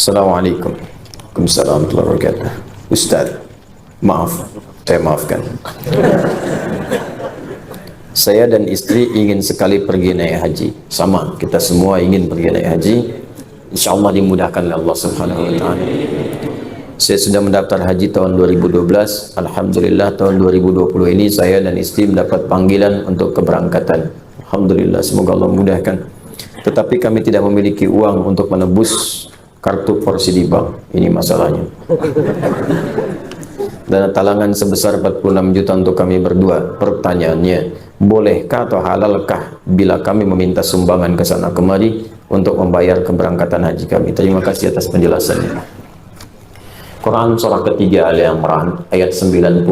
Assalamualaikum. Waalaikumsalam warahmatullahi wabarakatuh. Ustaz, maaf, saya maafkan. Saya dan istri ingin sekali pergi naik haji. Sama, kita semua ingin pergi naik haji. Insya Allah dimudahkan oleh Allah Subhanahu wa Ta'ala. Saya sudah mendaftar haji tahun 2012. Alhamdulillah tahun 2020 ini saya dan istri mendapat panggilan untuk keberangkatan. Alhamdulillah, semoga Allah mudahkan. Tetapi kami tidak memiliki uang untuk menebus kartu porsi di bank. Ini masalahnya. Dana talangan sebesar 46 juta untuk kami berdua. Pertanyaannya, bolehkah atau halalkah bila kami meminta sumbangan ke sana kemari untuk membayar keberangkatan haji kami? Terima kasih atas penjelasannya. Quran surah ketiga Al-Imran ayat 96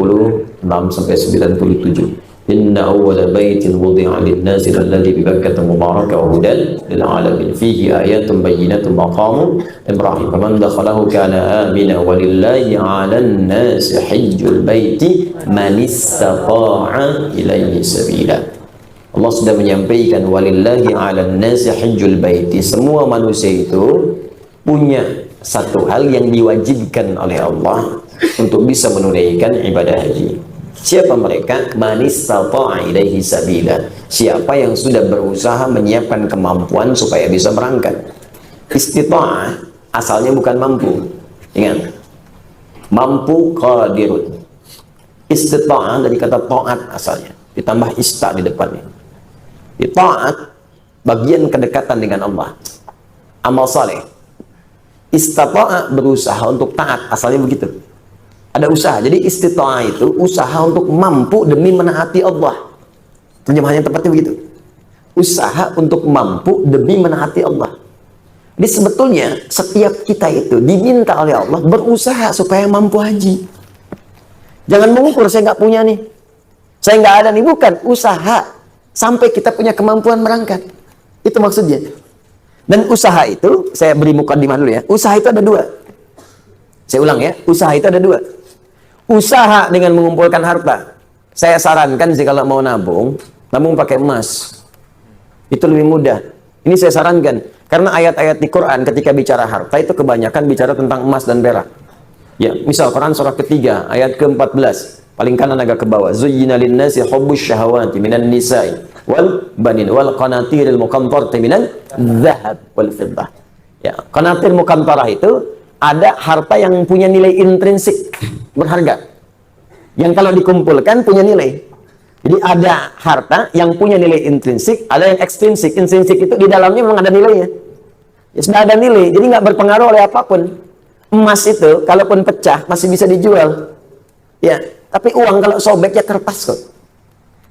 sampai 97. Inna awwala baitin wudi'a lin-nasi alladhi bi Bakkah mubarakan wa hudan lil 'alamin fihi ayatun bayyinatun maqamu Ibrahim faman dakhalahu kana amina walillahi 'alan nasi hajjul baiti man istata'a ilaihi sabila. Allah sudah menyampaikan walillahi 'alan nasi hajjul baiti, semua manusia itu punya satu hal yang diwajibkan oleh Allah untuk bisa menunaikan ibadah haji. Siapa mereka? Man istata'a ilaihi sabila. Siapa yang sudah berusaha menyiapkan kemampuan supaya bisa berangkat. Istita'ah asalnya bukan mampu. Ingat. Mampu qadirun. Istita'ah dari kata ta'at asalnya. Ditambah ista di depannya. Di ta'at bagian kedekatan dengan Allah. Amal saleh. Istata'a berusaha untuk taat, asalnya begitu. Ada usaha. Jadi istita'ah itu usaha untuk mampu demi menaati Allah. Terjemahannya tepatnya begitu. Usaha untuk mampu demi menaati Allah. Jadi sebetulnya setiap kita itu diminta oleh Allah berusaha supaya mampu haji. Jangan mengukur saya nggak punya nih, saya nggak ada nih, bukan. Usaha sampai kita punya kemampuan berangkat. Itu maksudnya. Dan usaha itu, saya beri mukadimah dulu ya. Usaha itu ada dua. Saya ulang ya, usaha itu ada dua. Usaha dengan mengumpulkan harta. Saya sarankan sih kalau mau nabung pakai emas. Itu lebih mudah. Ini saya sarankan. Karena ayat-ayat di Quran ketika bicara harta itu kebanyakan bicara tentang emas dan perak. Ya, misal Quran surah ketiga, ayat ke-14. Paling kanan agak ke bawah. Zuyyina lin-nasi hubbus syahawati minan nisa'i wal banin wal qanatiril muqantarati minal dzahab wal fiddah. Ya, qanatir muqantarah itu ada harta yang punya nilai intrinsik, berharga. Yang kalau dikumpulkan punya nilai. Jadi ada harta yang punya nilai intrinsik, ada yang ekstrinsik. Intrinsik itu di dalamnya memang ada nilainya. Ya, sudah ada nilai, jadi nggak berpengaruh oleh apapun. Emas itu, kalaupun pecah, masih bisa dijual. Ya, tapi uang kalau sobek ya kertas kok.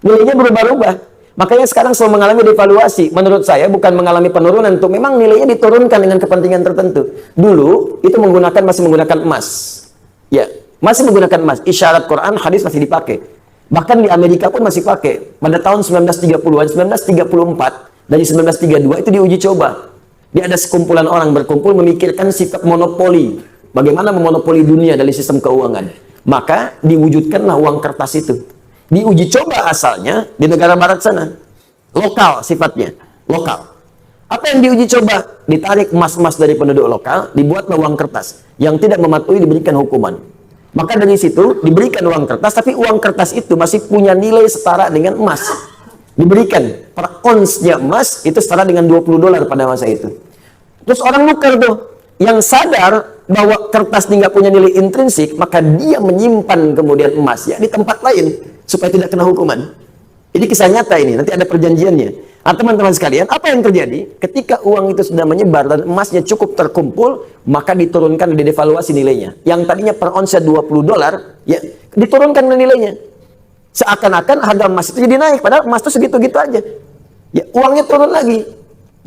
Nilainya berubah-ubah. Makanya sekarang selalu mengalami devaluasi. Menurut saya bukan mengalami penurunan, untuk memang nilainya diturunkan dengan kepentingan tertentu. Dulu itu masih menggunakan emas. Ya, masih menggunakan emas. Isyarat Quran, hadis masih dipakai. Bahkan di Amerika pun masih pakai. Pada tahun 1930-an, 1934 dari 1932 itu diuji coba. Dia ada sekumpulan orang berkumpul memikirkan sifat monopoli. Bagaimana memonopoli dunia dari sistem keuangan. Maka diwujudkanlah uang kertas itu. Diuji coba asalnya di negara barat sana. Lokal sifatnya. Lokal. Apa yang diuji coba? Ditarik emas-emas dari penduduk lokal, dibuatlah uang kertas. Yang tidak mematuhi diberikan hukuman. Maka dari situ diberikan uang kertas, tapi uang kertas itu masih punya nilai setara dengan emas. Diberikan per onsnya emas itu setara dengan $20 pada masa itu. Terus orang nukar tuh. Yang sadar bahwa kertas ini nggak punya nilai intrinsik, maka dia menyimpan kemudian emasnya di tempat lain supaya tidak kena hukuman. Ini kisah nyata ini, nanti ada perjanjiannya. Nah, teman-teman sekalian, apa yang terjadi? Ketika uang itu sudah menyebar dan emasnya cukup terkumpul, maka diturunkan, didevaluasi nilainya. Yang tadinya per onsnya $20, ya diturunkan nilainya. Seakan-akan harga emas itu jadi naik, padahal emas itu segitu-gitu aja. Ya, uangnya turun lagi.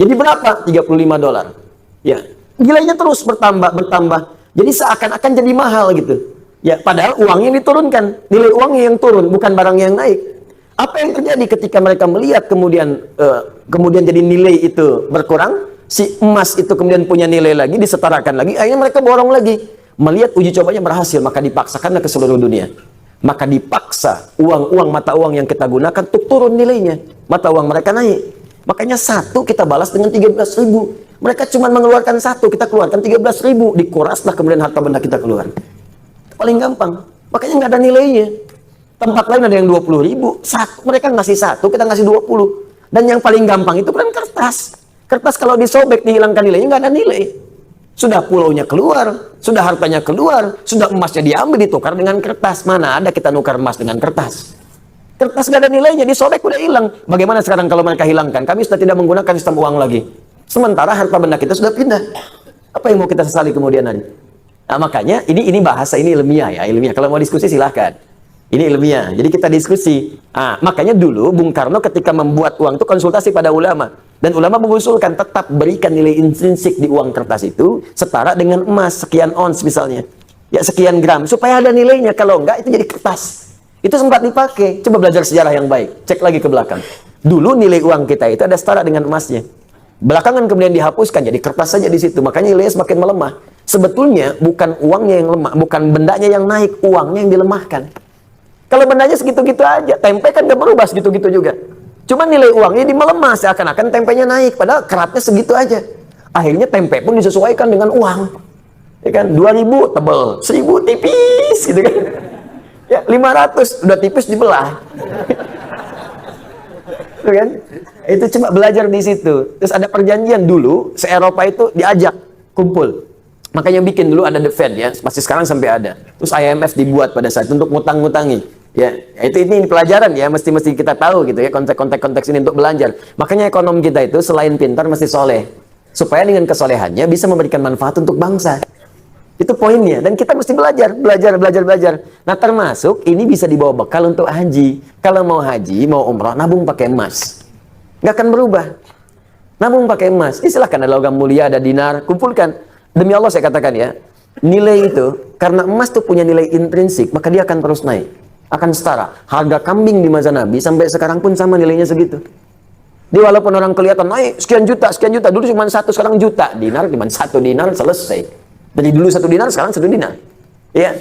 Jadi berapa? $35. Ya. Nilainya terus bertambah. Jadi seakan-akan jadi mahal gitu. Ya, padahal uangnya diturunkan. Nilai uangnya yang turun, bukan barang yang naik. Apa yang terjadi ketika mereka melihat kemudian jadi nilai itu berkurang, si emas itu kemudian punya nilai lagi, disetarakan lagi, akhirnya mereka borong lagi. Melihat uji cobanya berhasil, maka dipaksakanlah ke seluruh dunia. Maka dipaksa uang-uang, mata uang yang kita gunakan untuk turun nilainya. Mata uang mereka naik. Makanya satu kita balas dengan 13.000. Mereka cuma mengeluarkan satu, kita keluarkan 13.000, dikuraslah kemudian harta benda kita keluar. Paling gampang. Makanya nggak ada nilainya. Tempat lain ada yang 20.000, mereka ngasih satu, kita ngasih 20. Dan yang paling gampang itu kan kertas. Kertas kalau disobek, dihilangkan nilainya, nggak ada nilai. Sudah pulaunya keluar, sudah hartanya keluar, sudah emasnya diambil, ditukar dengan kertas. Mana ada kita nukar emas dengan kertas? Kertas nggak ada nilainya, disobek udah hilang. Bagaimana sekarang kalau mereka hilangkan? Kami sudah tidak menggunakan sistem uang lagi. Sementara harta benda kita sudah pindah. Apa yang mau kita sesali kemudian hari? Nah, makanya ini bahasa, ini ilmiah ya, ilmiah. Kalau mau diskusi silahkan. Ini ilmiah. Jadi kita diskusi. Nah, makanya dulu Bung Karno ketika membuat uang itu konsultasi pada ulama. Dan ulama mengusulkan tetap berikan nilai intrinsik di uang kertas itu setara dengan emas sekian ons misalnya. Ya sekian gram supaya ada nilainya. Kalau enggak itu jadi kertas. Itu sempat dipakai. Coba belajar sejarah yang baik. Cek lagi ke belakang. Dulu nilai uang kita itu ada setara dengan emasnya. Belakangan kemudian dihapuskan jadi kertas saja di situ. Makanya nilainya semakin melemah. Sebetulnya bukan uangnya yang lemah, bukan bendanya yang naik, uangnya yang dilemahkan. Kalau bendanya segitu-gitu aja, tempe kan gak berubah segitu-gitu juga. Cuma nilai uangnya melemah, seakan-akan tempenya naik, padahal keratnya segitu aja. Akhirnya tempe pun disesuaikan dengan uang. Ya kan, 2.000 tebel, 1.000 tipis gitu kan. Ya, 500 udah tipis dibelah. Itu kan? Itu coba belajar di situ. Terus ada perjanjian dulu, se-Eropa itu diajak kumpul. Makanya bikin dulu ada The Fed ya, masih sekarang sampai ada. Terus IMF dibuat pada saat itu untuk ngutang-ngutangi. Ya, itu ini pelajaran ya, mesti kita tahu gitu ya, konteks ini untuk belajar. Makanya ekonom kita itu selain pintar mesti soleh. Supaya dengan kesolehannya bisa memberikan manfaat untuk bangsa. Itu poinnya. Dan kita mesti belajar. Nah termasuk ini bisa dibawa bekal untuk haji. Kalau mau haji, mau umrah, nabung pakai emas. Nggak akan berubah. Nabung pakai emas. Silahkan ada logam mulia, ada dinar, kumpulkan. Demi Allah saya katakan ya, nilai itu, karena emas itu punya nilai intrinsik, maka dia akan terus naik. Akan setara. Harga kambing di masa Nabi sampai sekarang pun sama nilainya segitu. Dia walaupun orang kelihatan naik sekian juta, dulu cuma 1, sekarang juta. Dinar cuma 1 dinar selesai. Dari dulu 1 dinar, sekarang 1 dinar. Ya.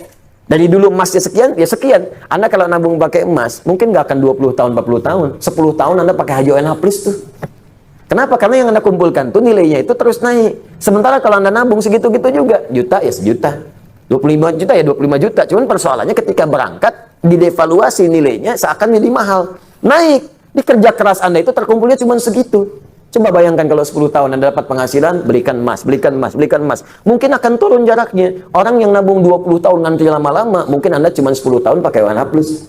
Dari dulu emasnya sekian, ya sekian. Anda kalau nabung pakai emas, mungkin nggak akan 20 tahun, 40 tahun. 10 tahun Anda pakai haji ONH plus tuh. Kenapa? Karena yang Anda kumpulkan tuh nilainya itu terus naik. Sementara kalau Anda nabung segitu-gitu juga, juta ya sejuta. 25 juta ya 25 juta. Cuman persoalannya ketika berangkat, didevaluasi nilainya seakan jadi mahal. Naik. Di kerja keras Anda itu terkumpulnya cuma segitu. Coba bayangkan kalau 10 tahun Anda dapat penghasilan, belikan emas. Mungkin akan turun jaraknya. Orang yang nabung 20 tahun nanti lama-lama, mungkin Anda cuma 10 tahun pakai ONH plus.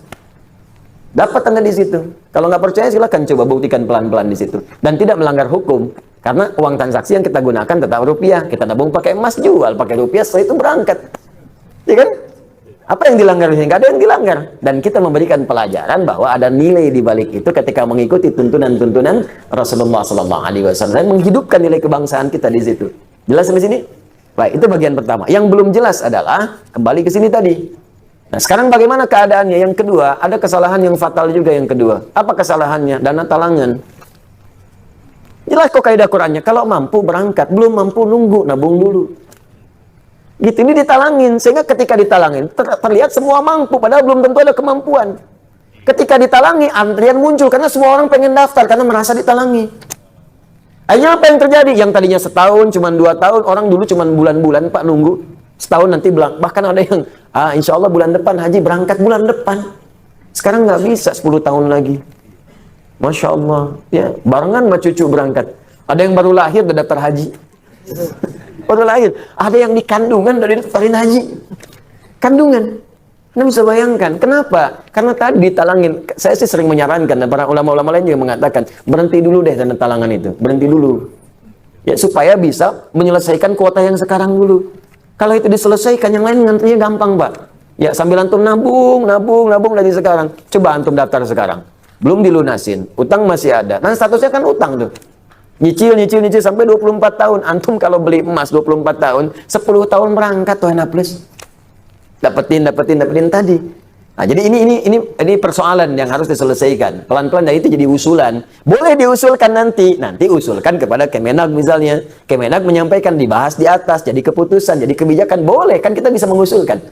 Dapat Anda di situ. Kalau nggak percaya silakan coba buktikan pelan-pelan di situ. Dan tidak melanggar hukum. Karena uang transaksi yang kita gunakan tetap rupiah. Kita nabung pakai emas, jual pakai rupiah, setelah itu berangkat. Ya kan? Apa yang dilanggar? Nggak ada yang dilanggar. Dan kita memberikan pelajaran bahwa ada nilai di balik itu ketika mengikuti tuntunan-tuntunan Rasulullah SAW, menghidupkan nilai kebangsaan kita di situ. Jelas sampai sini? Baik, itu bagian pertama. Yang belum jelas adalah kembali ke sini tadi. Nah, sekarang bagaimana keadaannya? Yang kedua, ada kesalahan yang fatal juga yang kedua. Apa kesalahannya? Dana talangan. Jelas kok kaidah Qur'annya. Kalau mampu berangkat, belum mampu nunggu, nabung dulu. Gitu, ini ditalangin. Sehingga ketika ditalangin, terlihat semua mampu, padahal belum tentu ada kemampuan. Ketika ditalangi, antrian muncul, karena semua orang pengen daftar, karena merasa ditalangi. Akhirnya apa yang terjadi? Yang tadinya setahun, cuma 2 tahun, orang dulu cuma bulan-bulan, Pak, nunggu. Setahun nanti bilang, bahkan ada yang, insya Allah bulan depan haji, berangkat bulan depan. Sekarang nggak bisa 10 tahun lagi. Masya Allah. Ya, barengan sama cucu berangkat. Ada yang baru lahir, udah daftar haji. Baru lahir. Ada yang di kandungan dari daftarin haji. Kandungan. Anda bisa bayangkan. Kenapa? Karena tadi ditalangin. Saya sih sering menyarankan, dan para ulama-ulama lain juga mengatakan, berhenti dulu deh dana talangan itu. Berhenti dulu. Ya, supaya bisa menyelesaikan kuota yang sekarang dulu. Kalau itu diselesaikan, yang lain ngantrinya gampang, Pak. Ya, sambil antum nabung dari sekarang. Coba antum daftar sekarang. Belum dilunasin. Utang masih ada. Nah, statusnya kan utang tuh. Nyicil sampai 24 tahun. Antum kalau beli emas 24 tahun, 10 tahun berangkat tuh enak plus. Dapetin tadi. Nah, jadi ini persoalan yang harus diselesaikan. Pelan-pelan, dan itu jadi usulan. Boleh diusulkan nanti usulkan kepada Kemenak misalnya. Kemenak menyampaikan, dibahas di atas, jadi keputusan, jadi kebijakan. Boleh, kan kita bisa mengusulkan.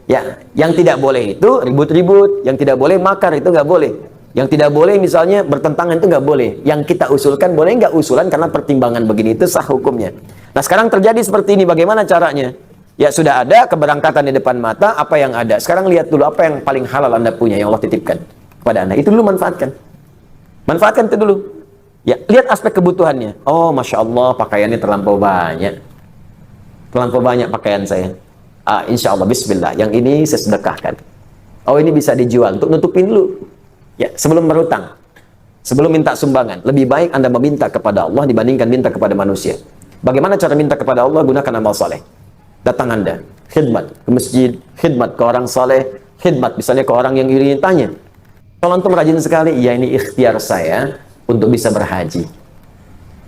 Ya, yang tidak boleh itu ribut-ribut, yang tidak boleh makar, itu nggak boleh. Yang tidak boleh misalnya bertentangan itu nggak boleh. Yang kita usulkan boleh nggak usulan karena pertimbangan begini, itu sah hukumnya. Nah sekarang terjadi seperti ini, bagaimana caranya? Ya sudah ada keberangkatan di depan mata, apa yang ada. Sekarang lihat dulu apa yang paling halal Anda punya, yang Allah titipkan kepada Anda. Itu dulu manfaatkan. Manfaatkan itu dulu. Ya, lihat aspek kebutuhannya. Oh, Masya Allah, pakaiannya terlampau banyak. Terlampau banyak pakaian saya. Insya Allah, bismillah. Yang ini saya sedekahkan. Oh, ini bisa dijual untuk nutupin dulu. Ya, sebelum berhutang, sebelum minta sumbangan, lebih baik Anda meminta kepada Allah dibandingkan minta kepada manusia. Bagaimana cara minta kepada Allah? Gunakan amal saleh. Datang Anda, khidmat ke masjid, khidmat ke orang saleh, khidmat misalnya ke orang yang iri, tanya. Kalau antum rajin sekali, ya ini ikhtiar saya untuk bisa berhaji.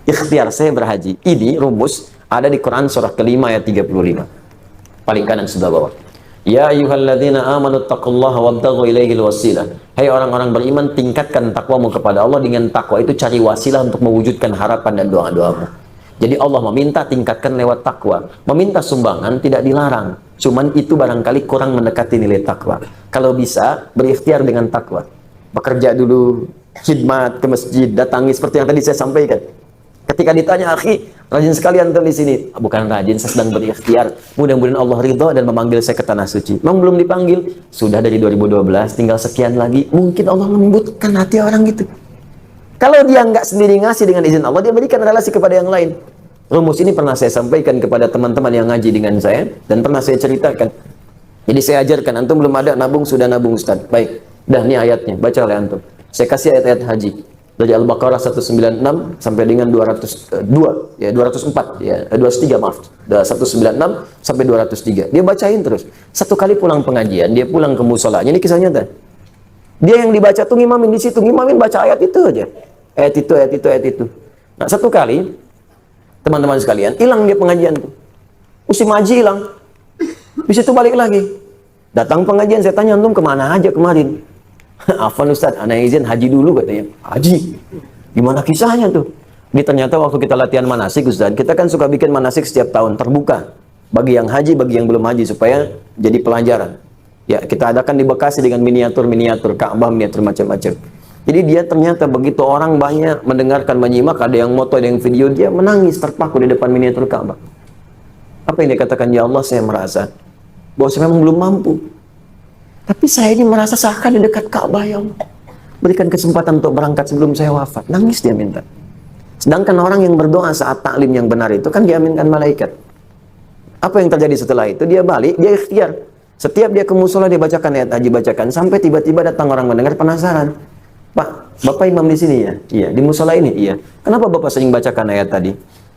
Ikhtiar saya berhaji. Ini rumus ada di Quran surah kelima ayat 35. Paling kanan sebelah bawah. Ya ayyuhalladzina amanu taqullaha wabtaghu ilaihil wasilah. Hai orang-orang beriman, tingkatkan takwamu kepada Allah. Dengan takwa itu cari wasilah untuk mewujudkan harapan dan doa-doamu. Jadi Allah meminta tingkatkan lewat takwa. Meminta sumbangan tidak dilarang. Cuman itu barangkali kurang mendekati nilai takwa. Kalau bisa, berikhtiar dengan takwa. Bekerja dulu, khidmat ke masjid, datangi seperti yang tadi saya sampaikan. Ketika ditanya, akhi, rajin sekali antum di sini. Bukan rajin, saya sedang berikhtiar. Mudah-mudahan Allah ridha dan memanggil saya ke tanah suci. Memang belum dipanggil. Sudah dari 2012, tinggal sekian lagi. Mungkin Allah lembutkan hati orang gitu. Kalau dia nggak sendiri ngasih dengan izin Allah, dia berikan relasi kepada yang lain. Rumus ini pernah saya sampaikan kepada teman-teman yang ngaji dengan saya, dan pernah saya ceritakan. Jadi saya ajarkan, antum belum ada nabung, sudah nabung Ustaz. Baik, dah ini ayatnya, baca oleh antum. Saya kasih ayat-ayat haji. Dari Al-Baqarah 196 sampai dengan 202, ya 204, ya 203 maaf. 196 sampai 203. Dia bacain terus. Satu kali pulang pengajian, dia pulang ke musolanya. Ini kisah nyata. Dia yang dibaca tuh ngimamin di situ, ngimamin baca ayat itu aja. Ayat itu, ayat itu, ayat itu. Nah, satu kali teman-teman sekalian, hilang dia pengajian tuh. Musim haji hilang. Di situ balik lagi. Datang pengajian, saya tanya, antum kemana aja kemarin? Afwan Ustaz, anak izin haji dulu katanya. Haji? Gimana kisahnya tuh? Ini ternyata waktu kita latihan manasik Ustaz, kita kan suka bikin manasik setiap tahun terbuka. Bagi yang haji, bagi yang belum haji, supaya jadi pelajaran. Ya, kita adakan di Bekasi dengan miniatur-miniatur, Ka'bah, miniatur macam-macam. Jadi dia ternyata begitu orang banyak mendengarkan, menyimak, ada yang moto, ada yang video, dia menangis terpaku di depan miniatur Ka'bah. Apa yang dia katakan? Ya Allah, saya merasa bahwa saya memang belum mampu. Tapi saya ini merasa seakan di dekat Ka'bah, ya Allah. Berikan kesempatan untuk berangkat sebelum saya wafat. Nangis dia minta. Sedangkan orang yang berdoa saat taklim yang benar itu kan diaminkan malaikat. Apa yang terjadi setelah itu? Dia balik, dia ikhtiar. Setiap dia ke musola dia bacakan ayat haji, bacakan. Sampai tiba-tiba datang orang mendengar, penasaran. Pak, Bapak imam di sini ya? Iya. Di musola ini? Iya. Kenapa Bapak sering bacakan ayat tadi?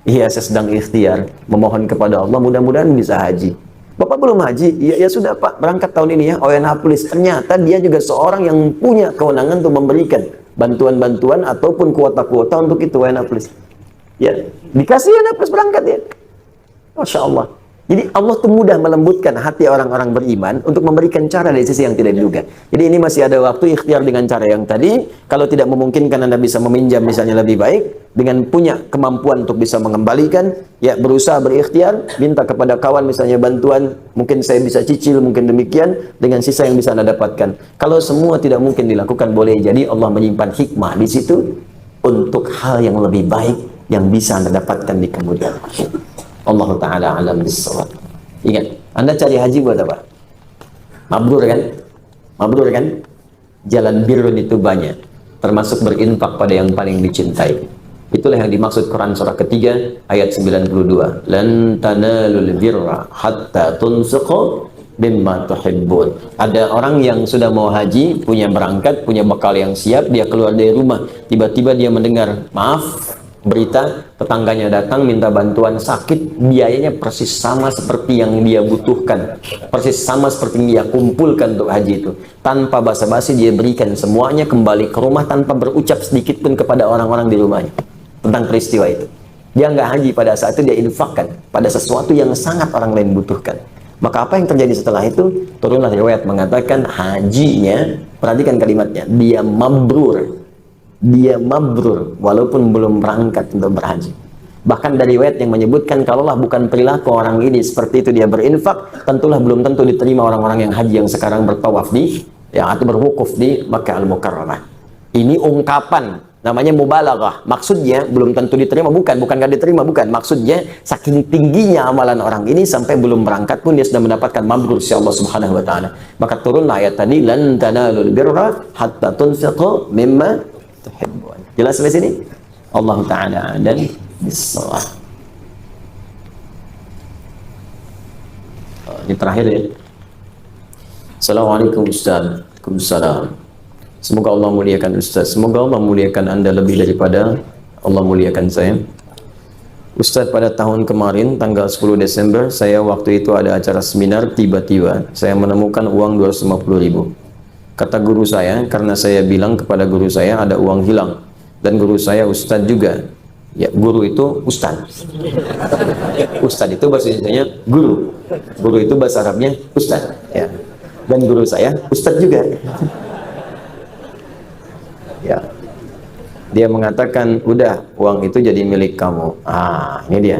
Iya, saya sedang ikhtiar. Memohon kepada Allah, mudah-mudahan bisa haji. Bapak belum haji? Iya, ya sudah Pak, berangkat tahun ini ya, Oyanaplis. Ternyata dia juga seorang yang punya kewenangan untuk memberikan bantuan-bantuan ataupun kuota-kuota untuk itu, Oyanaplis. Ya, dikasih Oyanaplis berangkat ya. Masya Allah. Jadi Allah tuh mudah melembutkan hati orang-orang beriman untuk memberikan cara dari sisi yang tidak diduga. Jadi ini masih ada waktu ikhtiar dengan cara yang tadi. Kalau tidak memungkinkan Anda bisa meminjam misalnya lebih baik. Dengan punya kemampuan untuk bisa mengembalikan. Ya berusaha berikhtiar. Minta kepada kawan misalnya bantuan. Mungkin saya bisa cicil, mungkin demikian. Dengan sisa yang bisa Anda dapatkan. Kalau semua tidak mungkin dilakukan, boleh jadi Allah menyimpan hikmah di situ. Untuk hal yang lebih baik yang bisa Anda dapatkan di kemudian hari. Allah Ta'ala alam bisawab. Ingat, Anda cari haji buat apa? Mabrur kan? Mabrur kan? Jalan birrun itu banyak, termasuk berinfak pada yang paling dicintai. Itulah yang dimaksud Quran surah ketiga ayat 92. Lan tanalul birra hatta tunfiqu mimma tuhibbun. Ada orang yang sudah mau haji, punya berangkat, punya bekal yang siap, dia keluar dari rumah, tiba-tiba dia mendengar, maaf, berita tetangganya datang minta bantuan sakit, biayanya persis sama seperti yang dia butuhkan, persis sama seperti yang dia kumpulkan untuk haji itu. Tanpa basa-basi dia berikan semuanya, kembali ke rumah tanpa berucap sedikit pun kepada orang-orang di rumahnya tentang peristiwa itu. Dia nggak haji pada saat itu, dia infakkan pada sesuatu yang sangat orang lain butuhkan. Maka apa yang terjadi setelah itu? Turunlah riwayat mengatakan hajinya, perhatikan kalimatnya, dia mabrur. Dia mabrur walaupun belum berangkat untuk berhaji. Bahkan dari riwayat yang menyebutkan kalaulah bukan perilaku orang ini seperti itu dia berinfak, tentulah belum tentu diterima orang-orang yang haji yang sekarang bertawaf di, yang atau berwukuf di Makkah Al-Mukarramah. Ini ungkapan, namanya mubalaghah. Maksudnya belum tentu diterima, bukan gak diterima, bukan. Maksudnya saking tingginya amalan orang ini sampai belum berangkat pun dia sudah mendapatkan mabrur si Allah Subhanahu wa taala. Maka turunlah ayat tadi, lan tanalul birra hatta tunfiqu mimma tuhibbun. Jelas sampai sini? Allah taala dan bisawab. Ini terakhir ya. Assalamualaikum Ustaz. Waalaikumsalam. Semoga Allah muliakan Ustaz. Semoga Allah muliakan Anda lebih daripada Allah muliakan saya. Ustaz, pada tahun kemarin tanggal 10 Desember saya waktu itu ada acara seminar, tiba-tiba saya menemukan uang 250.000. Kata guru saya, karena saya bilang kepada guru saya ada uang hilang, dan guru saya Ustaz juga. Ya, guru itu Ustaz. Ustaz itu bahasa Indonesianya guru. Guru itu bahasa Arabnya Ustaz. Ya. Dan guru saya Ustaz juga. Ya, dia mengatakan udah uang itu jadi milik kamu. Ini dia.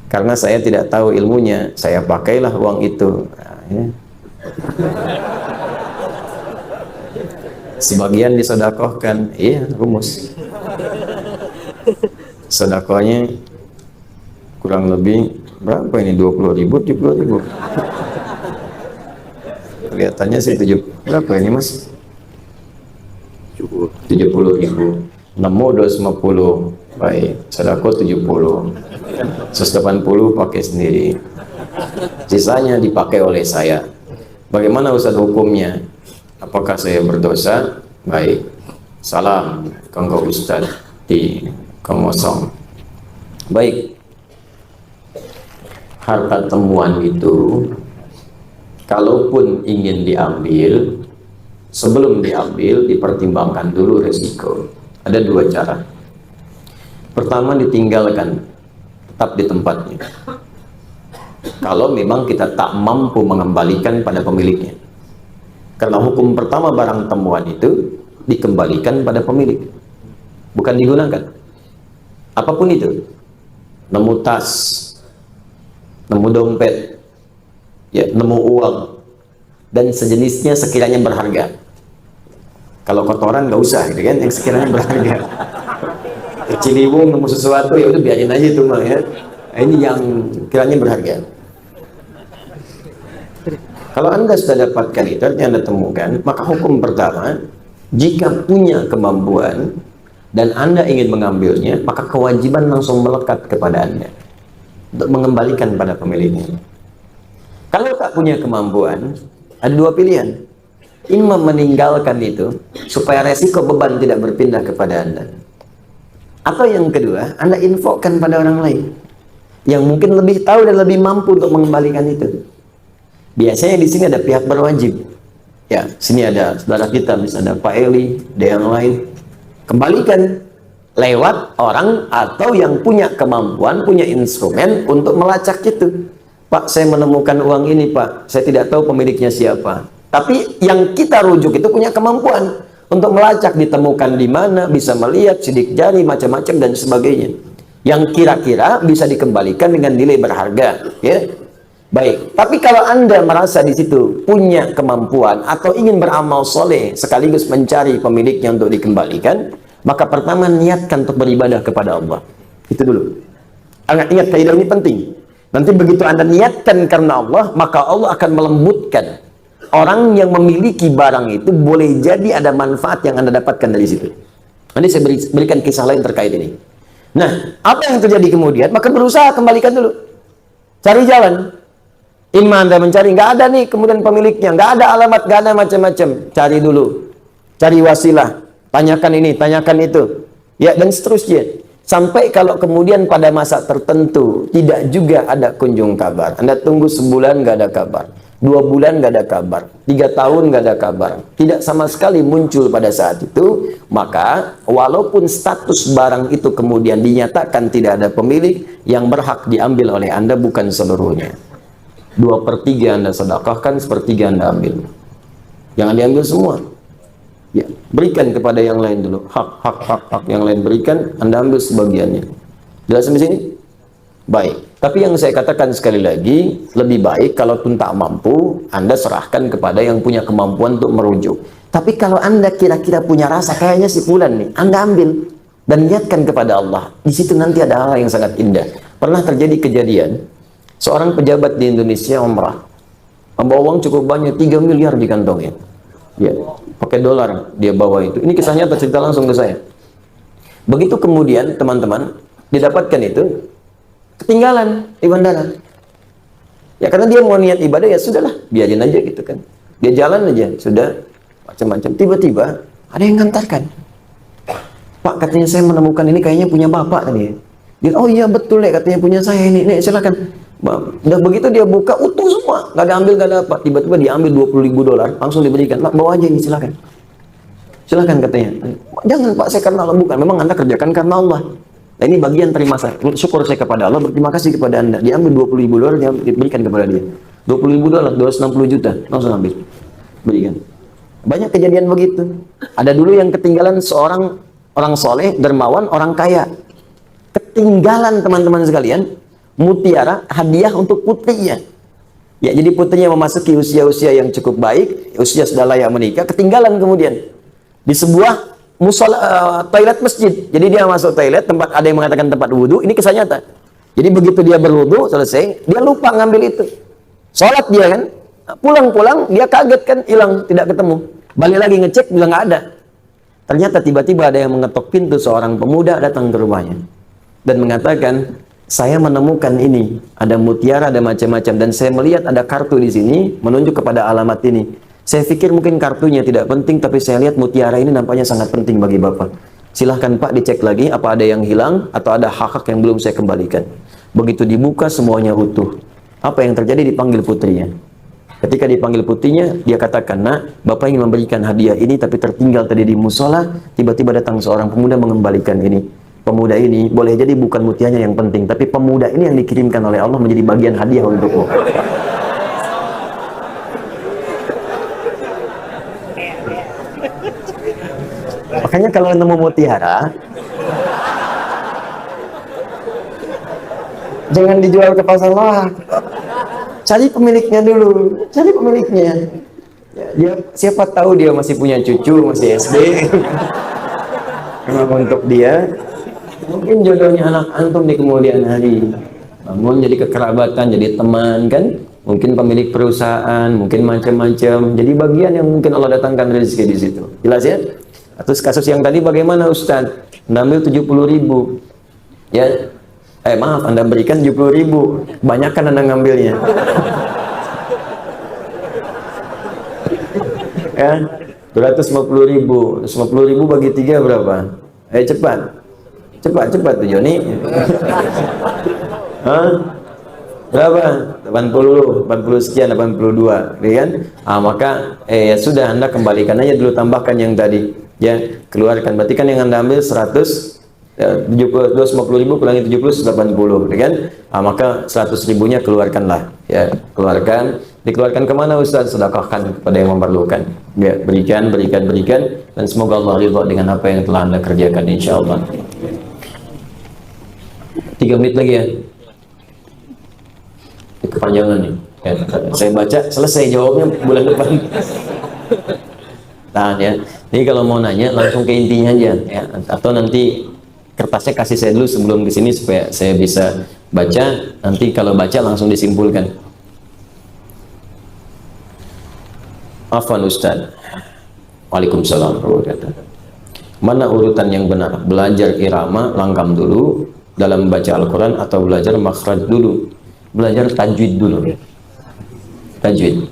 Karena saya tidak tahu ilmunya, saya pakailah uang itu. Ya. Sebagian disedekahkan. Iya, rumus. Sedekahnya kurang lebih berapa ini? 20.000, 70.000. Kelihatannya sih berapa ini Mas? 70.000. Nemu 250. Baik, sedekah 70. 180 pakai sendiri. Sisanya dipakai oleh saya. Bagaimana Ustaz hukumnya? Apakah saya berdosa? Baik. Salam kanggo Ustaz di Kemosong. Baik. Harta temuan itu kalaupun ingin diambil, sebelum diambil dipertimbangkan dulu resiko. Ada dua cara. Pertama, ditinggalkan, tetap di tempatnya. Kalau memang kita tak mampu mengembalikan pada pemiliknya. Karena hukum pertama barang temuan itu dikembalikan pada pemilik, bukan digunakan. Apapun itu, nemu tas, nemu dompet, ya, nemu uang, dan sejenisnya sekiranya berharga. Kalau kotoran nggak usah, gitu kan, yang sekiranya berharga. Ciliwung nemu sesuatu, ya udah biarin aja itu mah ya. Ini yang kiranya berharga. Kalau Anda sudah dapatkan itu, artinya Anda temukan, maka hukum pertama, jika punya kemampuan dan Anda ingin mengambilnya, maka kewajiban langsung melekat kepada Anda untuk mengembalikan pada pemiliknya. Kalau tak punya kemampuan, ada dua pilihan. Imam meninggalkan itu supaya resiko beban tidak berpindah kepada Anda. Atau yang kedua, Anda infokan pada orang lain yang mungkin lebih tahu dan lebih mampu untuk mengembalikan itu. Biasanya di sini ada pihak berwajib. Ya, sini ada saudara kita, misalnya Pak Eli, ada yang lain. Kembalikan lewat orang atau yang punya kemampuan, punya instrumen untuk melacak itu. Pak, saya menemukan uang ini, Pak. Saya tidak tahu pemiliknya siapa. Tapi yang kita rujuk itu punya kemampuan untuk melacak, ditemukan di mana, bisa melihat sidik jari, macam-macam dan sebagainya. Yang kira-kira bisa dikembalikan dengan nilai berharga, ya. Baik, tapi kalau Anda merasa di situ punya kemampuan atau ingin beramal soleh sekaligus mencari pemiliknya untuk dikembalikan, maka pertama niatkan untuk beribadah kepada Allah. Itu dulu. Ingat, kaidah ini penting. Nanti begitu Anda niatkan karena Allah, maka Allah akan melembutkan. Orang yang memiliki barang itu boleh jadi ada manfaat yang Anda dapatkan dari situ. Nanti saya berikan kisah lain terkait ini. Nah, apa yang terjadi kemudian? Maka berusaha kembalikan dulu. Cari jalan. Imam Anda mencari, nggak ada nih kemudian pemiliknya, nggak ada alamat, nggak ada macam-macam. Cari dulu. Cari wasilah. Tanyakan ini, tanyakan itu. Ya, dan seterusnya. Sampai kalau kemudian pada masa tertentu tidak juga ada kunjung kabar. Anda tunggu sebulan nggak ada kabar. 2 bulan nggak ada kabar, 3 tahun nggak ada kabar, tidak sama sekali muncul pada saat itu, maka walaupun status barang itu kemudian dinyatakan tidak ada pemilik, yang berhak diambil oleh Anda bukan seluruhnya. 2/3 Anda sedekahkan, 1/3 Anda ambil. Jangan diambil semua. Ya, berikan kepada yang lain dulu. Hak yang lain berikan, Anda ambil sebagiannya. Jelas sampai sini? Baik. Tapi yang saya katakan sekali lagi, lebih baik kalau pun tak mampu, Anda serahkan kepada yang punya kemampuan untuk merujuk. Tapi kalau Anda kira-kira punya rasa kayaknya si fulan nih, Anda ambil dan niatkan kepada Allah. Di situ nanti ada hal yang sangat indah. Pernah terjadi kejadian, seorang pejabat di Indonesia umrah, membawa uang cukup banyak, 3 miliar di kantongnya. Ya, pakai dolar dia bawa itu. Ini kisahnya tercerita langsung ke saya. Begitu kemudian teman-teman didapatkan itu, ketinggalan di bandara. Ya karena dia mau niat ibadah, ya sudahlah, biarin aja gitu kan. Dia jalan aja, sudah macam-macam. Tiba-tiba ada yang ngantarkan. Pak, katanya saya menemukan ini, kayaknya punya bapak tadi. Dia, oh iya betul ya, katanya punya saya ini. Nih silakan. Udah begitu dia buka utuh semua, nggak ada ambil, nggak ada apa. Tiba-tiba diambil 20.000 dolar, langsung diberikan. Pak, bawa aja ini, silakan. Silakan katanya. Jangan Pak, saya karena Allah, bukan. Memang Anda kerjakan karena Allah. Nah, ini bagian terima saya. Syukur saya kepada Allah, berterima kasih kepada Anda. Diambil 20.000 dolar, dia diberikan kepada dia. 20.000 dolar, 260 juta, langsung ambil, berikan. Banyak kejadian begitu. Ada dulu yang ketinggalan seorang orang soleh, dermawan, orang kaya. Ketinggalan teman-teman sekalian, mutiara hadiah untuk putrinya. Ya, jadi putrinya memasuki usia-usia yang cukup baik, usia sudah layak menikah, ketinggalan kemudian di sebuah toilet masjid. Jadi dia masuk toilet, tempat ada yang mengatakan tempat wudhu, ini kisah nyata. Jadi begitu dia berwudhu selesai, dia lupa ngambil itu. Sholat dia kan, pulang-pulang dia kaget kan, hilang, tidak ketemu. Balik lagi ngecek, bilang nggak ada. Ternyata tiba-tiba ada yang mengetok pintu, seorang pemuda datang ke rumahnya dan mengatakan, saya menemukan ini, ada mutiara, ada macam-macam, dan saya melihat ada kartu di sini menunjuk kepada alamat ini. Saya pikir mungkin kartunya tidak penting, tapi saya lihat mutiara ini nampaknya sangat penting bagi Bapak. Silahkan Pak dicek lagi apa ada yang hilang atau ada hak-hak yang belum saya kembalikan. Begitu dibuka semuanya utuh. Apa yang terjadi? Dipanggil putrinya. Ketika dipanggil putrinya, dia katakan, nak, Bapak ingin memberikan hadiah ini, tapi tertinggal tadi di musola. Tiba-tiba datang seorang pemuda mengembalikan ini. Pemuda ini boleh jadi bukan mutiaranya yang penting, tapi pemuda ini yang dikirimkan oleh Allah menjadi bagian hadiah untukmu. Makanya kalau nemu mutiara, jangan dijual ke pasar loak. Cari pemiliknya dulu, cari pemiliknya. Ya, dia siapa tahu dia masih punya cucu, masih SD. Karena untuk dia, mungkin jodohnya anak antum di kemudian hari. Bangun jadi kekerabatan, jadi teman kan? Mungkin pemilik perusahaan, mungkin macam-macam. Jadi bagian yang mungkin Allah datangkan rezeki di situ. Jelas ya? Atau kasus yang tadi bagaimana Ustaz? Anda ambil 70.000. Ya. Maaf, Anda berikan 70.000. Banyak kan Anda ngambilnya. Ya, 250.000. 50.000 bagi 3 berapa? Cepat. Cepat tuh Joni. Hah? Berapa? 80 sekian, 82, ya kan? Maka ya sudah, Anda kembalikan aja dulu, tambahkan yang tadi, ya, keluarkan. Berarti kan yang Anda ambil 100, 250.000 kurangi 70, 80, ya kan? Maka 100.000-nya keluarkanlah, ya, dikeluarkan kemana Ustaz? Sedekahkan kepada yang memerlukan, ya, berikan, dan semoga Allah ridha dengan apa yang telah Anda kerjakan, insyaallah. 3 menit lagi ya, kepanjangan nih ya, saya baca selesai, jawabnya bulan depan. Tahan ya. Jadi kalau mau nanya langsung ke intinya aja ya, atau nanti kertasnya kasih saya dulu sebelum ke sini supaya saya bisa baca, nanti kalau baca langsung disimpulkan. Afwan Ustaz. Waalaikumsalam warahmatullahi wabarakatuh. Mana urutan yang benar? Belajar irama langgam dulu dalam membaca Al-Quran atau belajar makhraj dulu? Belajar tajwid dulu. Tajwid,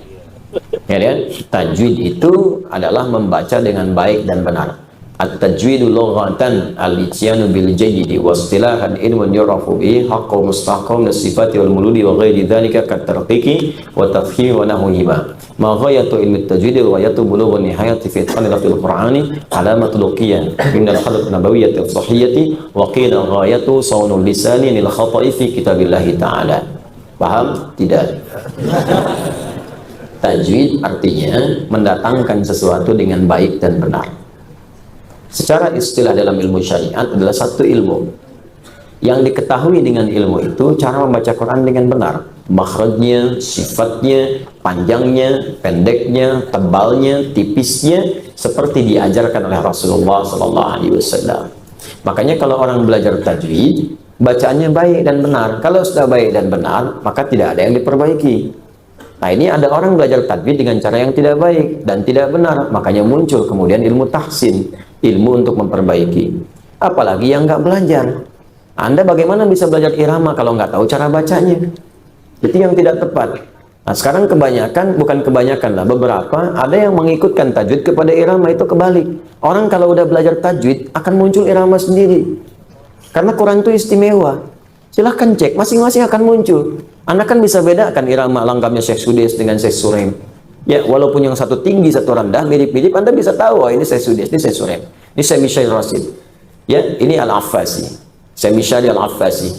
ya kan? Tajwid itu adalah membaca dengan baik dan benar. At-tajwidu lughatan al-ityanu bil jayyidi wa istilahan ilmun yurafu bihi haqqu mustaqam as-sifati wal muludi wa ghairi dhalika kat tarqiqi wa tafkhim wa nahwihima. Ma ghayatu ilmi at-tajwid wa ghayatu bulugh nihayati fi al qur'ani alamat luqiyan min al-hadith nabawiyyah as-sahiyyah wa qila ghayatu sawnul lisani lil khata'i fi kitabillah ta'ala. Paham? Tidak. Tajwid artinya mendatangkan sesuatu dengan baik dan benar. Secara istilah dalam ilmu syariat adalah satu ilmu yang diketahui dengan ilmu itu cara membaca Quran dengan benar. makhrajnya, sifatnya, panjangnya, pendeknya, tebalnya, tipisnya, seperti diajarkan oleh Rasulullah SAW. Makanya kalau orang belajar tajwid, bacaannya baik dan benar. Kalau sudah baik dan benar, maka tidak ada yang diperbaiki. Nah, ini ada orang belajar tajwid dengan cara yang tidak baik dan tidak benar, makanya muncul kemudian ilmu tahsin, ilmu untuk memperbaiki. Apalagi yang nggak belajar. Anda bagaimana bisa belajar irama kalau nggak tahu cara bacanya? Itu yang tidak tepat. Nah, sekarang kebanyakan, bukan kebanyakan lah, beberapa ada yang mengikutkan tajwid kepada irama, itu kebalik. Orang kalau udah belajar tajwid akan muncul irama sendiri. Karena Quran itu istimewa. Silahkan cek, masing-masing akan muncul. Anda kan bisa bedakan irama lengkapnya Syekh Sudais dengan Syekh Surem. Ya, walaupun yang satu tinggi, satu rendah, mirip-mirip, Anda bisa tahu, oh, ini Syekh Sudais, ini Syekh Surem, ini Syekh Mishail Rasid. Ya, ini Al-Affasi, Syekh Mishail Al-Affasi.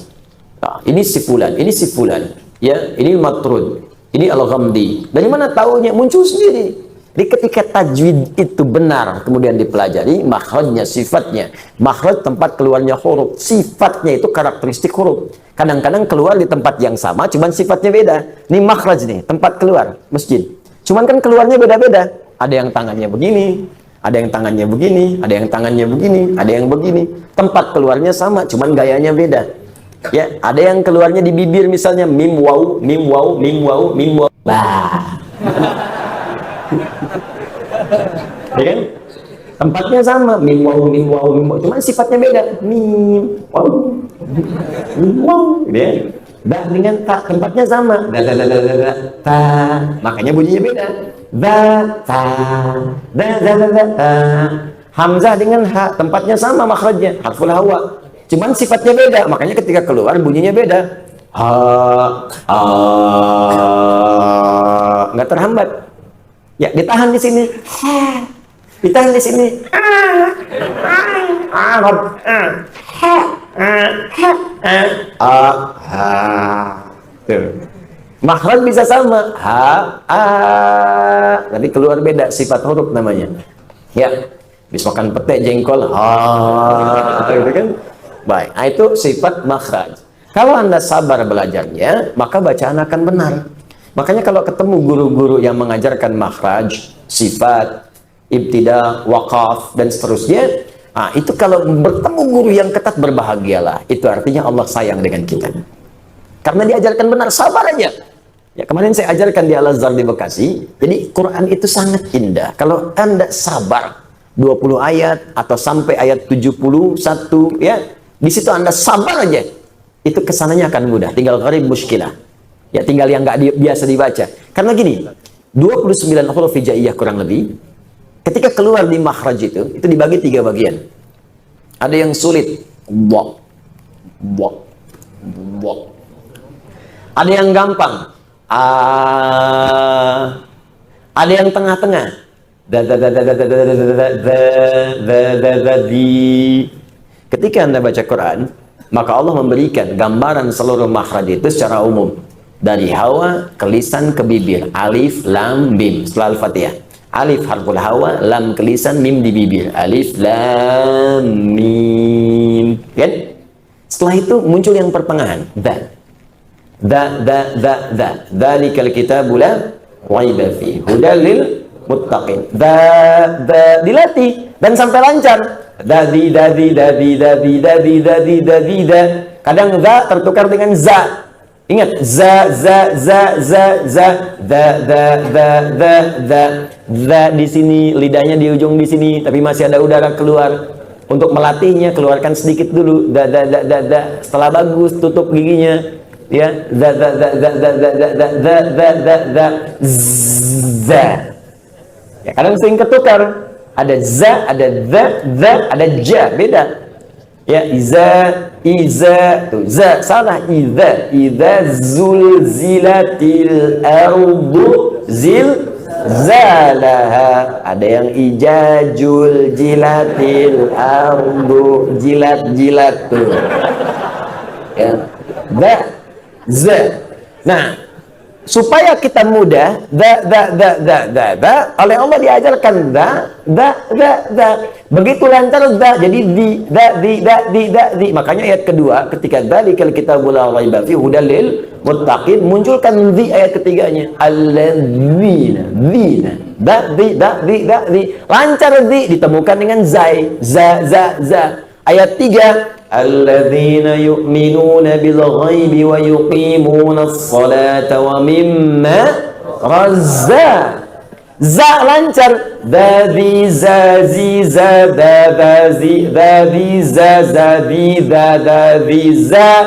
Nah, ini si fulan, ini si fulan. Ya, ini Matrud, ini Al-Ghamdi. Dari mana tahunya? Muncul sendiri. Jadi ketika tajwid itu benar, kemudian dipelajari, makhrajnya, sifatnya. Makhraj tempat keluarnya huruf, sifatnya itu karakteristik huruf. Kadang-kadang keluar di tempat yang sama, cuman sifatnya beda. Ini makhraj nih, tempat keluar masjid. Cuman kan keluarnya beda-beda. Ada yang tangannya begini, ada yang tangannya begini, ada yang tangannya begini, ada yang begini. Tempat keluarnya sama, cuman gayanya beda. Ya, ada yang keluarnya di bibir misalnya mim waw, mim waw, mim waw, mim waw. Bah. Ya kan? Tempatnya sama, mim waw, mim waw, mim waw. Cuman sifatnya beda. Mim waw, mim waw. Ya. Dah dengan ta, tempatnya sama. Da da da da da da. Ta. Makanya bunyinya beda. Da ta. Da da da da ta. Hamzah dengan ha, tempatnya sama makhrajnya, harful hawa. Cuman sifatnya beda, makanya ketika keluar bunyinya beda. Ha, nggak terhambat. Ya, ditahan di sini. Ha, ditahan di sini. Makhraj bisa sama. Tapi keluar beda, sifat huruf namanya. Ya, bisa makan pete, jengkol. Gitu kan? Baik, nah itu sifat makhraj. Kalau Anda sabar belajarnya, maka bacaan akan benar. Makanya kalau ketemu guru-guru yang mengajarkan makhraj, sifat, ibtida, waqaf, dan seterusnya, nah itu kalau bertemu guru yang ketat, berbahagialah. Itu artinya Allah sayang dengan kita. Karena diajarkan benar, sabar aja. Ya, kemarin saya ajarkan di Al-Azhar di Bekasi, jadi Quran itu sangat indah. Kalau Anda sabar, 20 ayat, atau sampai ayat 71, ya, di situ Anda sabar aja, itu kesananya akan mudah. Tinggal gharib muskilah. Ya, tinggal yang nggak biasa dibaca. Karena gini, 29 huruf hijaiyah kurang lebih, ketika keluar di makhraj itu dibagi 3 bagian. Ada yang sulit, bok, bok, bok. Ada yang gampang, ada yang tengah-tengah, di. Ketika Anda baca Quran, maka Allah memberikan gambaran seluruh makhraj itu secara umum. Dari hawa ke lisan ke bibir. Alif, lam, mim. Setelah Al-Fatihah. Alif harful hawa, lam ke lisan, mim di bibir. Alif, lam, mim. Kan? Setelah itu muncul yang pertengahan. Da. Dzalikal kitabu la raiba fihi. Hudal lil muttaqin. Dilatih dan sampai lancar. Dadi. Kadang za tertukar dengan za. Ingat, za. Za di sini, lidahnya di ujung di sini, tapi masih ada udara keluar. Untuk melatihnya, keluarkan sedikit dulu. Da. Setelah bagus, tutup giginya. Ya, za. Ya, kadang sering ketukar. Ada za, ada za, ada ja, beda. Ya, iza, tuh, za, salah, iza zulzilatil ardu zilzalaha. Ada yang ijajul jilatil ardu jilat tuh. Ya, za. Nah, supaya kita mudah, oleh Allah diajarkan begitu lancar jadi di. Makanya ayat kedua ketika dzalikal kitabul la raiba fihi hudal lil muttaqin, munculkan di ayat ketiganya, alladzina lancar ditemukan dengan zai ayat 3, alladzina yu'minuna bil ghaibi wa yuqimunas salata wa mimma za lancar dadi zazi zadadazi dadi zazadi dadadi za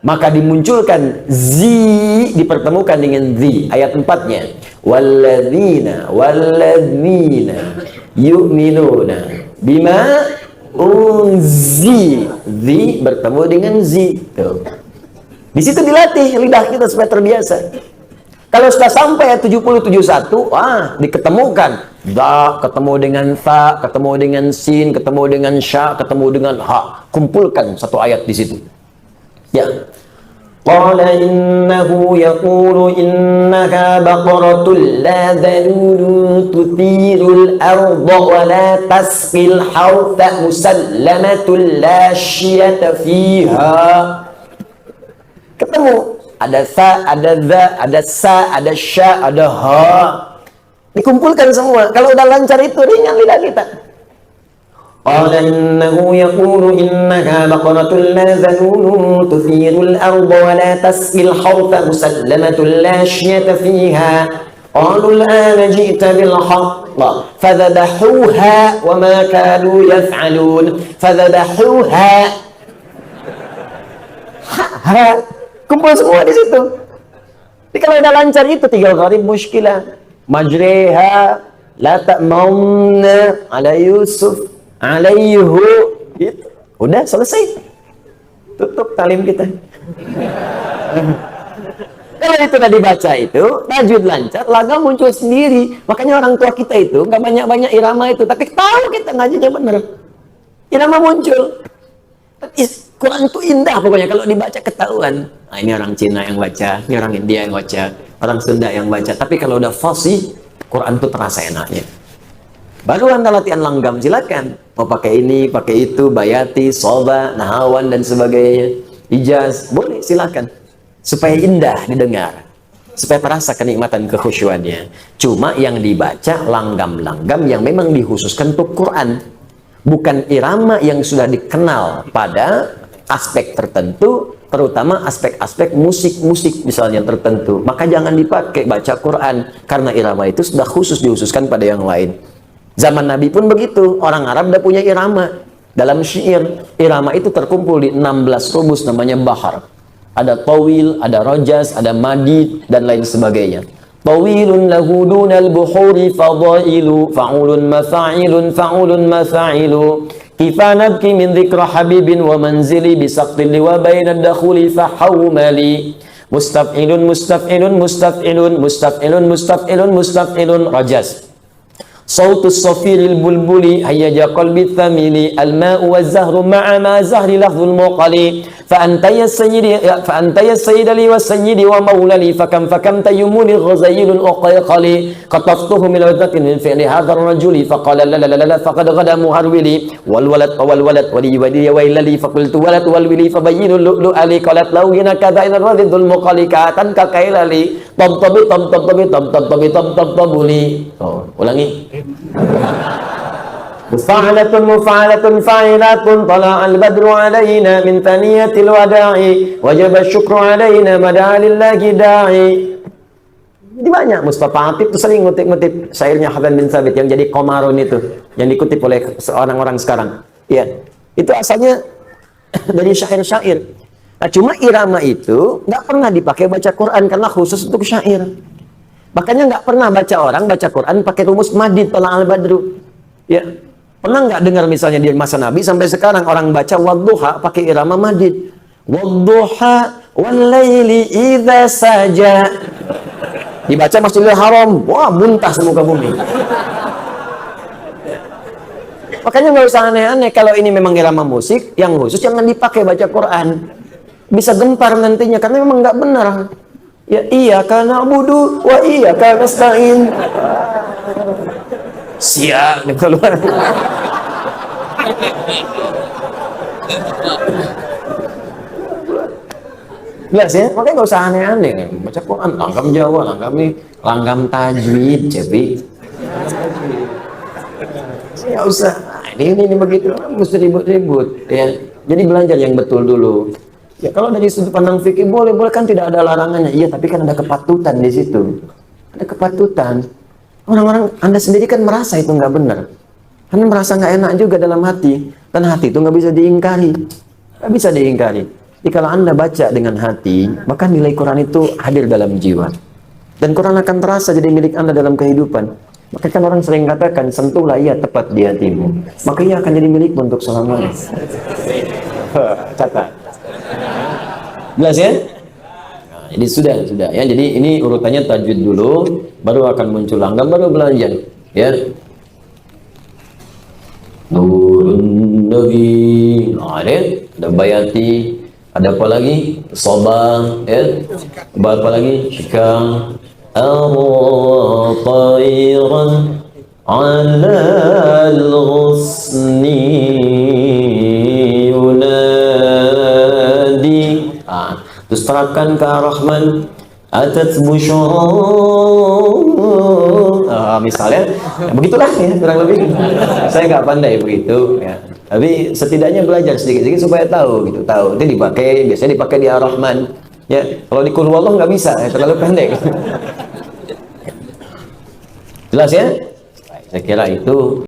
maka dimunculkan zi dipertemukan dengan zi ayat 4-nya, walladzina yu'minuna bima unzi bertemu dengan zi. Tuh. Di situ dilatih lidah kita supaya terbiasa. Kalau sudah sampai ayat 70-71, diketemukan da ketemu dengan ta, ketemu dengan sin, ketemu dengan sya, ketemu dengan ha. Kumpulkan satu ayat di situ. Ya. Qala innahu yaqulu innaha baqaratul la dhalulun tuthirul arda wa la tasqil hawta musallamatul la syiyata fiha. Ketemu ada sa, ada za, ada sa, ada sya, ada ha. Dikumpulkan semua. Kalau udah lancar itu ringan lidah kita. Qala innahu yaqulu innaha baqaratun la dhalulun tuthirul arda wa la tasqil hawta musallamatul la syiyata fiha. Qalu al-ana ji'ta bil haqq fadhabahuha wa ma kanu yaf'alun. Fadhabahuha. Kumpul semua di situ. Jadi kalau udah lancar itu tinggal gharib muskilah. Majriha la ta'mamna ala Yusuf alaihu. Gitu. Udah selesai. Tutup talim kita. Kalau itu udah dibaca itu, tajwid lancar, lagam muncul sendiri. Makanya orang tua kita itu nggak banyak-banyak irama itu, tapi tahu kita ngajinya bener. Irama muncul. Quran itu indah pokoknya kalau dibaca ketahuan. Nah, ini orang Cina yang baca, ini orang India yang baca, orang Sunda yang baca. Tapi kalau udah fasih, Quran itu terasa enaknya. Baru Anda latihan langgam, silakan. Mau pakai ini, pakai itu, bayati, soba, nahawan dan sebagainya. Ijaz, boleh silakan. Supaya indah didengar. Supaya terasa kenikmatan kekhusyuannya. Cuma yang dibaca langgam-langgam yang memang dikhususkan untuk Quran. Bukan irama yang sudah dikenal pada aspek tertentu, terutama aspek-aspek musik-musik misalnya tertentu. Maka jangan dipakai baca Quran, karena irama itu sudah khusus dihususkan pada yang lain. Zaman Nabi pun begitu, orang Arab udah punya irama. Dalam syair, irama itu terkumpul di 16 rumus namanya bahar. Ada tawil, ada rojas, ada madid, dan lain sebagainya. Tawilun lahu dunal buhuri fadailu fa'ulun mafa'ilun fa'ulun mafa'ilu kifa nabki min dhikra habibin wa manzili bisaqtin liwa bainad dakhuli fahawmali mustaf'ilun mustaf'ilun mustaf'ilun mustaf'ilun mustaf'ilun mustaf'ilun rajas sautus safiril bulbuli hayyaja qalbi thamili al-ma'u wa zahru ma'a ma zahri lafzul muqali فأنت يا السيد لي والسيد ومولى لي فكم تيموني غزيل أقيقلي قطفته من وجدة من فعل هذا الرجل فقال لا لا لا لا فقد غدا مهرولي والولد ولي ويل لي فقلت ولد والولي فبين اللؤلؤ لي قالت لو هنا كذا إن الرذل المقالي كاتن ككيل لي طبطبي طبطبي طبطبي طبطبي لي. Ulangi. Mufa'alatun fa'ilatun tala'al badru alaina min thaniyatil wada'i wajaba syukru alaina madalillahi da'i. Jadi banyak. Mustafa Atib itu sering ngutip-ngutip syairnya Hasan bin Sabit yang jadi Qomarun itu, yang dikutip oleh orang-orang sekarang. Ya, itu asalnya dari syair-syair. Nah, cuma irama itu nggak pernah dipakai baca Quran karena khusus untuk syair. Makanya nggak pernah orang baca Quran pakai rumus madid tala'al badru. Ya. Pernah nggak dengar misalnya di masa Nabi sampai sekarang orang baca wadduha pakai irama madid. Wadduha walaili idza saja. Dibaca Masjidil Haram, wah muntah semuka bumi. Makanya nggak usah aneh-aneh kalau ini memang irama musik yang khusus jangan dipakai baca Quran. bisa gempar nantinya karena memang nggak benar. Ya iya karena budu wa iya karena nasta'in. Siap nih keluar. Jelas ya, makanya nggak usah aneh-aneh. Baca Quran, langgam Jawa, langgam tajwid, cepi. Nggak usah. Nah, ini begitu, mesti ribut-ribut. Ya. Jadi belajar yang betul dulu. Ya kalau dari sudut pandang fikih boleh kan tidak ada larangannya. Iya, tapi kan ada kepatutan di situ. Ada kepatutan. Orang-orang Anda sendiri kan merasa itu nggak benar. Anda merasa nggak enak juga dalam hati. Dan hati itu nggak bisa diingkari. Nggak bisa diingkari. Jadi kalau Anda baca dengan hati, maka nilai Quran itu hadir dalam jiwa. Dan Quran akan terasa jadi milik Anda dalam kehidupan. Maka kan orang sering katakan, sentuhlah ia tepat di hatimu. Maka ia akan jadi milikmu untuk selamanya. Catat. Jelas ya? Nah, jadi sudah ya. Jadi ini urutannya tajwid dulu, baru akan muncul langgam, baru belajar. Ya. Nurun Nabi, ada bayati, ada apa lagi? Sobang, ya. Apa lagi? Syikang, al-tayran ala al-ghusni yunadi. Terus terapkan ke Ar-Rahman, atat busyara. Misalnya, ya begitulah ya kurang lebih. Saya nggak pandai begitu ya. Tapi setidaknya belajar sedikit-sedikit supaya tahu gitu, tahu. Itu dipakai, biasanya dipakai di Ar-Rahman. Ya, kalau di Qul Huwallah nggak bisa, ya, terlalu pendek. Jelas ya? Saya kira itu